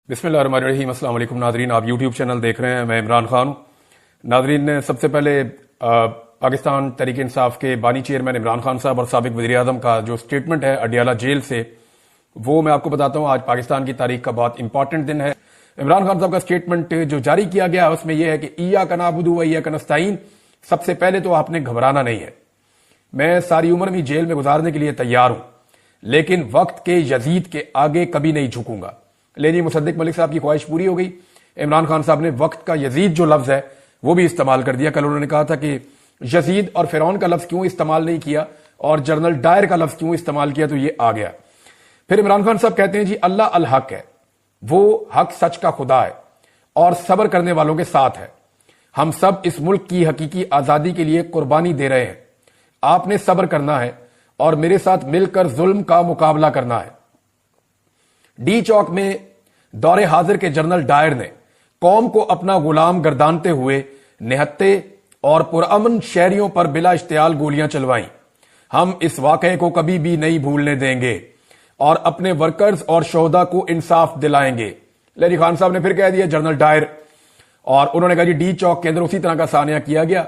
بسم اللہ الرحمن الرحیم۔ السلام علیکم ناظرین، آپ یوٹیوب چینل دیکھ رہے ہیں، میں عمران خان ہوں۔ ناظرین، سب سے پہلے پاکستان تحریک انصاف کے بانی چیئرمین عمران خان صاحب اور سابق وزیر اعظم کا جو سٹیٹمنٹ ہے اڈیالہ جیل سے، وہ میں آپ کو بتاتا ہوں۔ آج پاکستان کی تاریخ کا بہت امپورٹنٹ دن ہے۔ عمران خان صاحب کا سٹیٹمنٹ جو جاری کیا گیا اس میں یہ ہے کہ ایاک نعبد و ایاک نستعین، سب سے پہلے تو آپ نے گھبرانا نہیں ہے۔ میں ساری عمر بھی جیل میں گزارنے کے لیے تیار ہوں، لیکن وقت کے یزید کے آگے کبھی نہیں جھکوں گا۔ لیکن مصدق ملک صاحب کی خواہش پوری ہو گئی۔ عمران خان صاحب نے وقت کا یزید جو لفظ ہے وہ بھی استعمال کر دیا۔ کل انہوں نے کہا تھا کہ یزید اور فرعون کا لفظ کیوں استعمال نہیں کیا اور جنرل ڈائر کا لفظ کیوں استعمال کیا، تو یہ آ گیا۔ پھر عمران خان صاحب کہتے ہیں جی اللہ الحق ہے، وہ حق سچ کا خدا ہے اور صبر کرنے والوں کے ساتھ ہے۔ ہم سب اس ملک کی حقیقی آزادی کے لیے قربانی دے رہے ہیں۔ آپ نے صبر کرنا ہے اور میرے ساتھ مل کر ظلم کا مقابلہ کرنا ہے۔ ڈی چوک میں دور حاضر کے جنرل ڈائر نے قوم کو اپنا غلام گردانتے ہوئے نہتے اور پرامن شہریوں پر بلا اشتعال گولیاں چلوائیں۔ ہم اس واقعے کو کبھی بھی نہیں بھولنے دیں گے اور اپنے ورکرز اور شہداء کو انصاف دلائیں گے۔ لیکن خان صاحب نے پھر کہہ دیا جنرل ڈائر، اور انہوں نے کہا جی ڈی چوک کے اندر اسی طرح کا سانحہ کیا گیا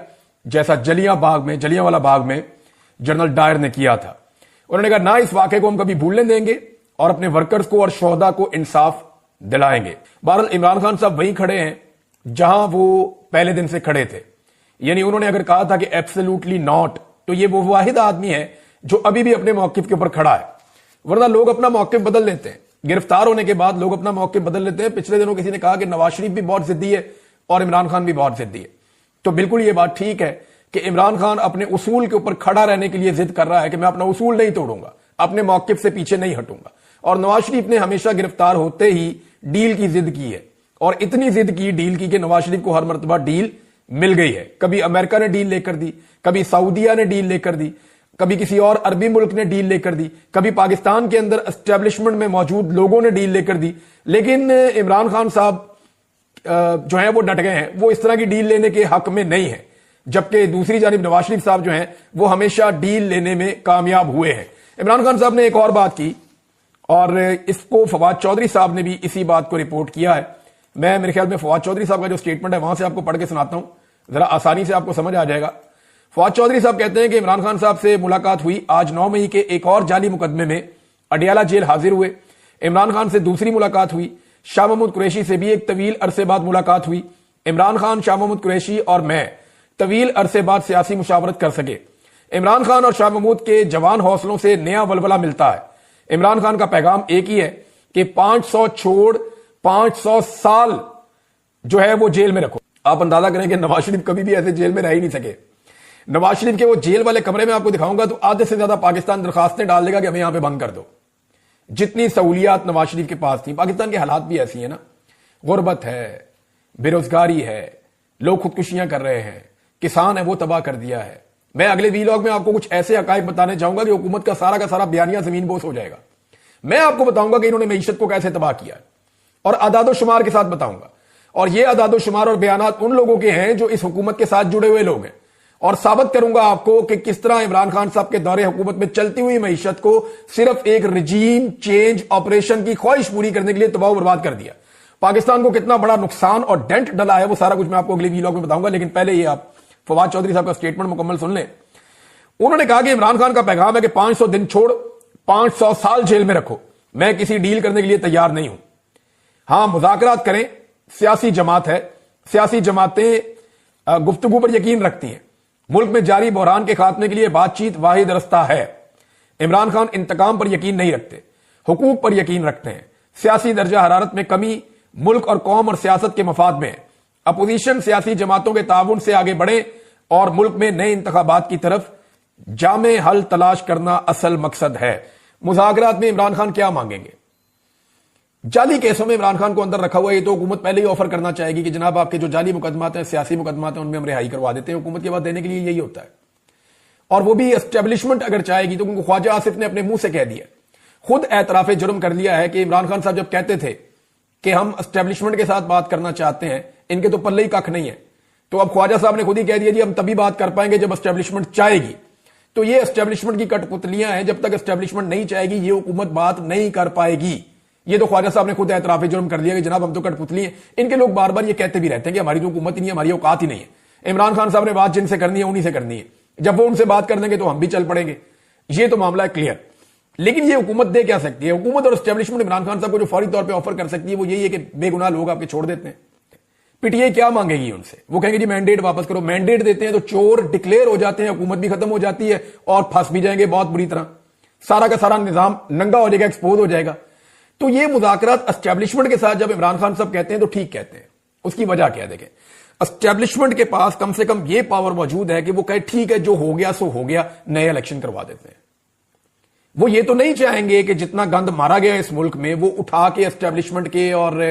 جیسا جلیاں والا باغ میں جنرل ڈائر نے کیا تھا۔ انہوں نے کہا نہ اس واقعے کو ہم کبھی بھولنے دیں گے اور اپنے ورکرز کو اور شہداء کو انصاف دلائیں گے۔ بہرحال عمران خان صاحب وہیں کھڑے ہیں جہاں وہ پہلے دن سے کھڑے تھے، یعنی انہوں نے اگر کہا تھا کہ ایبسلیوٹلی ناٹ، تو یہ وہ واحد آدمی ہے جو ابھی بھی اپنے موقف کے اوپر کھڑا ہے۔ ورنہ لوگ اپنا موقف بدل لیتے ہیں، گرفتار ہونے کے بعد لوگ اپنا موقف بدل لیتے ہیں۔ پچھلے دنوں کسی نے کہا کہ نواز شریف بھی بہت ضدی ہے اور عمران خان بھی بہت ضدی ہے، تو بالکل یہ بات ٹھیک ہے کہ عمران خان اپنے اصول کے اوپر کھڑا رہنے کے لیے ضد کر رہا ہے کہ میں اپنا اصول نہیں توڑوں گا، اپنے موقف سے پیچھے نہیں ہٹوں گا۔ اور نواز شریف نے ہمیشہ گرفتار ہوتے ہی ڈیل کی ضد کی ہے، اور اتنی ضد کی ڈیل کی کہ نواز شریف کو ہر مرتبہ ڈیل مل گئی ہے۔ کبھی امریکہ نے ڈیل لے کر دی، کبھی سعودیہ نے ڈیل لے کر دی، کبھی کسی اور عربی ملک نے ڈیل لے کر دی، کبھی پاکستان کے اندر اسٹیبلشمنٹ میں موجود لوگوں نے ڈیل لے کر دی۔ لیکن عمران خان صاحب جو ہیں وہ ڈٹ گئے ہیں، وہ اس طرح کی ڈیل لینے کے حق میں نہیں ہے، جبکہ دوسری جانب نواز شریف صاحب جو ہیں وہ ہمیشہ ڈیل لینے میں کامیاب ہوئے ہیں۔ عمران خان صاحب نے ایک اور بات کی، اور اس کو فواد چودھری صاحب نے بھی اسی بات کو رپورٹ کیا ہے۔ میں میرے خیال میں فواد چودھری صاحب کا جو سٹیٹمنٹ ہے وہاں سے آپ کو پڑھ کے سناتا ہوں، ذرا آسانی سے آپ کو سمجھ آ جائے گا۔ فواد چودھری صاحب کہتے ہیں کہ عمران خان صاحب سے ملاقات ہوئی آج 9 مئی کے ایک اور جعلی مقدمے میں اڈیالہ جیل حاضر ہوئے۔ عمران خان سے دوسری ملاقات ہوئی۔ شاہ محمود قریشی سے بھی ایک طویل عرصے بعد ملاقات ہوئی۔ عمران خان، شاہ محمود قریشی اور میں طویل عرصے بعد سیاسی مشاورت کر سکے۔ عمران خان اور شاہ محمود کے جوان حوصلوں سے نیا ولولہ ملتا ہے۔ عمران خان کا پیغام ایک ہی ہے کہ 500 چھوڑ 500 سال جو ہے وہ جیل میں رکھو۔ آپ اندازہ کریں کہ نواز شریف کبھی بھی ایسے جیل میں رہ ہی نہیں سکے۔ نواز شریف کے وہ جیل والے کمرے میں آپ کو دکھاؤں گا تو آدھے سے زیادہ پاکستان درخواستیں ڈال دے گا کہ ہمیں یہاں پہ بند کر دو۔ جتنی سہولیات نواز شریف کے پاس تھیں، پاکستان کے حالات بھی ایسی ہیں نا، غربت ہے، بے روزگاری ہے، لوگ خودکشیاں کر رہے ہیں، کسان ہے وہ تباہ کر دیا ہے۔ میں اگلے ویلاگ میں آپ کو کچھ ایسے حقائق بتانے چاہوں گا کہ حکومت کا سارا بیانیہ زمین بوس ہو جائے گا۔ میں آپ کو بتاؤں گا کہ انہوں نے معیشت کو کیسے تباہ کیا ہے، اور اعداد و شمار کے ساتھ بتاؤں گا، اور یہ اعداد و شمار اور بیانات ان لوگوں کے ہیں جو اس حکومت کے ساتھ جڑے ہوئے لوگ ہیں، اور ثابت کروں گا آپ کو کہ کس طرح عمران خان صاحب کے دور حکومت میں چلتی ہوئی معیشت کو صرف ایک رجیم چینج آپریشن کی خواہش پوری کرنے کے لیے تباہ و برباد کر دیا۔ پاکستان کو کتنا بڑا نقصان اور ڈینٹ ڈلا ہے وہ سارا کچھ میں آپ کو اگلے ویلاگ میں بتاؤں گا، لیکن پہلے یہ آپ فواد چودھری صاحب کا سٹیٹمنٹ مکمل سن لیں۔ انہوں نے کہا کہ عمران خان کا پیغام ہے کہ 500 دن چھوڑ 500 سال جیل میں رکھو، میں کسی ڈیل کرنے کے لیے تیار نہیں ہوں۔ ہاں مذاکرات کریں، سیاسی جماعت ہے، سیاسی جماعتیں گفتگو پر یقین رکھتی ہیں، ملک میں جاری بحران کے خاتمے کے لیے بات چیت واحد رستہ ہے۔ عمران خان انتقام پر یقین نہیں رکھتے، حقوق پر یقین رکھتے ہیں، سیاسی درجہ حرارت میں کمی ملک اور قوم اور سیاست کے مفاد میں ہے۔ اپوزیشن سیاسی جماعتوں کے تعاون سے آگے بڑھے اور ملک میں نئے انتخابات کی طرف جامع حل تلاش کرنا اصل مقصد ہے۔ مذاکرات میں عمران خان کیا مانگیں گے؟ جعلی کیسوں میں عمران خان کو اندر رکھا ہوا ہے، یہ تو حکومت پہلے ہی آفر کرنا چاہے گی کہ جناب آپ کے جو جعلی مقدمات ہیں، سیاسی مقدمات ہیں، ان میں ہم رہائی کروا دیتے ہیں۔ حکومت کے بعد دینے کے لیے یہی ہوتا ہے، اور وہ بھی اسٹیبلشمنٹ اگر چاہے گی تو کیونکہ خواجہ آصف نے اپنے منہ سے کہہ دیا، خود اعتراف جرم کر لیا ہے کہ عمران خان صاحب جب کہتے تھے کہ ہم اسٹیبلشمنٹ کے ساتھ بات کرنا چاہتے ہیں، ان کے تو پلے ہی ککھ نہیں ہے، تو اب خواجہ صاحب نے خود ہی کہہ دیا جی ہم تبھی بات کر پائیں گے جب اسٹیبلشمنٹ چاہے گی۔ تو یہ اسٹیبلشمنٹ کی کٹ پتلیاں ہیں، جب تک اسٹیبلشمنٹ نہیں چاہے گی یہ حکومت بات نہیں کر پائے گی۔ یہ تو خواجہ صاحب نے خود اعتراف جرم کر دیا کہ جناب ہم تو کٹ پتلی ہیں. ان کے لوگ بار بار یہ کہتے بھی رہتے ہیں کہ ہماری تو حکومت ہی نہیں ہے, ہماری اوقات ہی نہیں ہے. عمران خان صاحب نے بات جن سے کرنی ہے انہی سے کرنی ہے, جب وہ ان سے بات کر دیں گے تو ہم بھی چل پڑیں گے. یہ تو معاملہ ہے کلیئر. لیکن یہ حکومت دے کیا سکتی ہے؟ حکومت اور اسٹیبلشمنٹ عمران خان صاحب کو جو فوری طور پہ آفر کر سکتی ہے وہ یہی ہے کہ بے گناہ لوگ آپ کے چھوڑ دیتے ہیں. پی ٹی آئی کیا مانگے گی ان سے؟ وہ کہیں گے جی مینڈیٹ واپس کرو. مینڈیٹ دیتے ہیں تو چور ڈکلیئر ہو جاتے ہیں, حکومت بھی ختم ہو جاتی ہے اور پھنس بھی جائیں گے بہت بری طرح. سارا کا سارا نظام ننگا ہو جائے گا, ایکسپوز ہو جائے گا. تو یہ مذاکرات اسٹیبلشمنٹ کے ساتھ جب عمران خان صاحب کہتے ہیں تو ٹھیک کہتے ہیں. اس کی وجہ کیا دیکھیں, اسٹیبلشمنٹ کے پاس کم سے کم یہ پاور موجود ہے کہ وہ کہے ٹھیک ہے جو ہو گیا سو ہو گیا, نئے الیکشن کروا دیتے ہیں. وہ یہ تو نہیں چاہیں گے کہ جتنا گند مارا گیا اس ملک میں وہ اٹھا کے اسٹیبلشمنٹ کے اور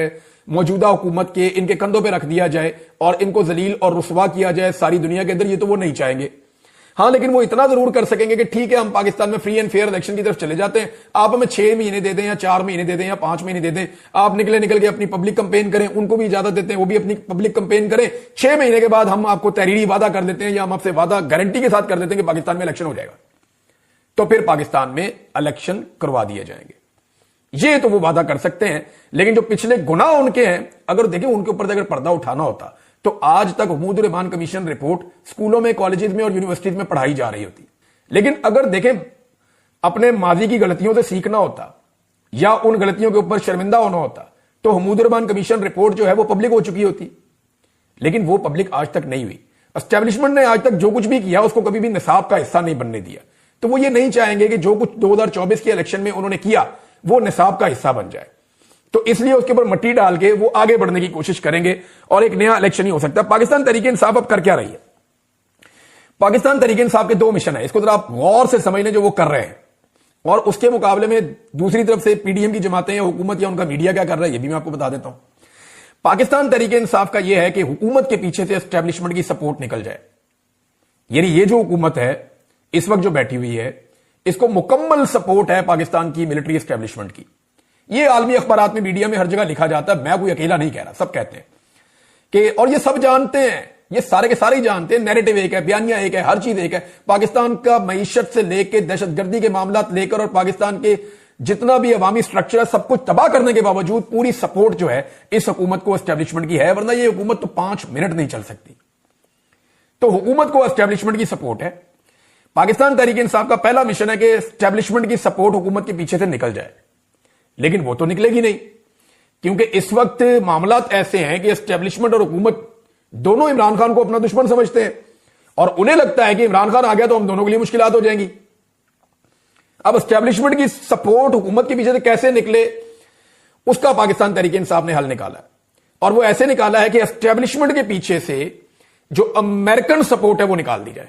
موجودہ حکومت کے ان کے کندھوں پہ رکھ دیا جائے اور ان کو ذلیل اور رسوا کیا جائے ساری دنیا کے اندر. یہ تو وہ نہیں چاہیں گے. ہاں لیکن وہ اتنا ضرور کر سکیں گے کہ ٹھیک ہے ہم پاکستان میں فری اینڈ فیئر الیکشن کی طرف چلے جاتے ہیں, آپ ہمیں 6 مہینے دے دیں یا 4 مہینے دے دیں یا 5 مہینے دے دیں, آپ نکل کے اپنی پبلک کمپین کریں. ان کو بھی اجازت دیتے ہیں وہ بھی اپنی پبلک کمپین کریں. 6 مہینے کے بعد ہم آپ کو تحریری وعدہ کر دیتے ہیں یا ہم آپ سے وعدہ گارنٹی کے ساتھ کر دیتے ہیں کہ پاکستان میں الیکشن ہو جائے گا, تو پھر پاکستان میں الیکشن کروا دیے جائیں گے. یہ تو وہ وعدہ کر سکتے ہیں. لیکن جو پچھلے گناہ ان کے ہیں, اگر دیکھیں ان کے اوپر اگر پردہ اٹھانا ہوتا تو آج تک حمود الرحمان کمیشن رپورٹ سکولوں میں, کالجز میں اور یونیورسٹیز میں پڑھائی جا رہی ہوتی. لیکن اگر دیکھیں اپنے ماضی کی غلطیوں سے سیکھنا ہوتا یا ان غلطیوں کے اوپر شرمندہ ہونا ہوتا تو حمود الرحمان کمیشن رپورٹ جو ہے وہ پبلک ہو چکی ہوتی. لیکن وہ پبلک آج تک نہیں ہوئی. اسٹیبلشمنٹ نے آج تک جو کچھ بھی کیا اس کو کبھی بھی نصاب کا حصہ نہیں بننے دیا. تو وہ یہ نہیں چاہیں گے کہ جو کچھ 2024 کے الیکشن میں انہوں نے کیا وہ نصاب کا حصہ بن جائے. تو اس لیے اس کے اوپر مٹی ڈال کے وہ آگے بڑھنے کی کوشش کریں گے اور ایک نیا الیکشن ہی ہو سکتا ہے. پاکستان تحریک انصاف اب کر کیا رہی ہے؟ پاکستان تحریک انصاف کے 2 مشن ہیں. اس کو ذرا آپ غور سے سمجھ لیں جو وہ کر رہے ہیں, اور اس کے مقابلے میں دوسری طرف سے پی ڈی ایم کی جماعتیں یا حکومت یا ان کا میڈیا کیا کر رہا ہے یہ بھی میں آپ کو بتا دیتا ہوں. پاکستان تحریک انصاف کا یہ ہے کہ حکومت کے پیچھے سے اسٹیبلشمنٹ کی سپورٹ نکل جائے. یعنی یہ جو حکومت ہے اس وقت جو بیٹھی ہوئی ہے اس کو مکمل سپورٹ ہے پاکستان کی ملٹری اسٹیبلشمنٹ کی. یہ عالمی اخبارات میں, میڈیا میں ہر جگہ لکھا جاتا ہے, میں کوئی اکیلا نہیں کہہ رہا, سب کہتے ہیں کہ, اور یہ سب جانتے ہیں, یہ سارے کے سارے ہی جانتے ہیں, نیریٹو ایک ہے, بیانیہ ایک ہے, ہر چیز ایک ہے. پاکستان کا معیشت سے لے کے دہشت گردی کے معاملات لے کر اور پاکستان کے جتنا بھی عوامی سٹرکچر ہے سب کچھ تباہ کرنے کے باوجود پوری سپورٹ جو ہے اس حکومت کو اسٹیبلشمنٹ کی ہے, ورنہ یہ حکومت تو 5 منٹ نہیں چل سکتی. تو حکومت کو اسٹیبلشمنٹ کی سپورٹ ہے. پاکستان تحریک انصاف کا پہلا مشن ہے کہ اسٹیبلشمنٹ کی سپورٹ حکومت کے پیچھے سے نکل جائے. لیکن وہ تو نکلے گی نہیں, کیونکہ اس وقت معاملات ایسے ہیں کہ اسٹیبلشمنٹ اور حکومت دونوں عمران خان کو اپنا دشمن سمجھتے ہیں اور انہیں لگتا ہے کہ عمران خان آ گیا تو ہم دونوں کے لیے مشکلات ہو جائیں گی. اب اسٹیبلشمنٹ کی سپورٹ حکومت کے پیچھے سے کیسے نکلے اس کا پاکستان تحریک انصاف نے حل نکالا ہے, اور وہ ایسے نکالا ہے کہ اسٹیبلشمنٹ کے پیچھے سے جو امریکن سپورٹ ہے وہ نکال دی جائے.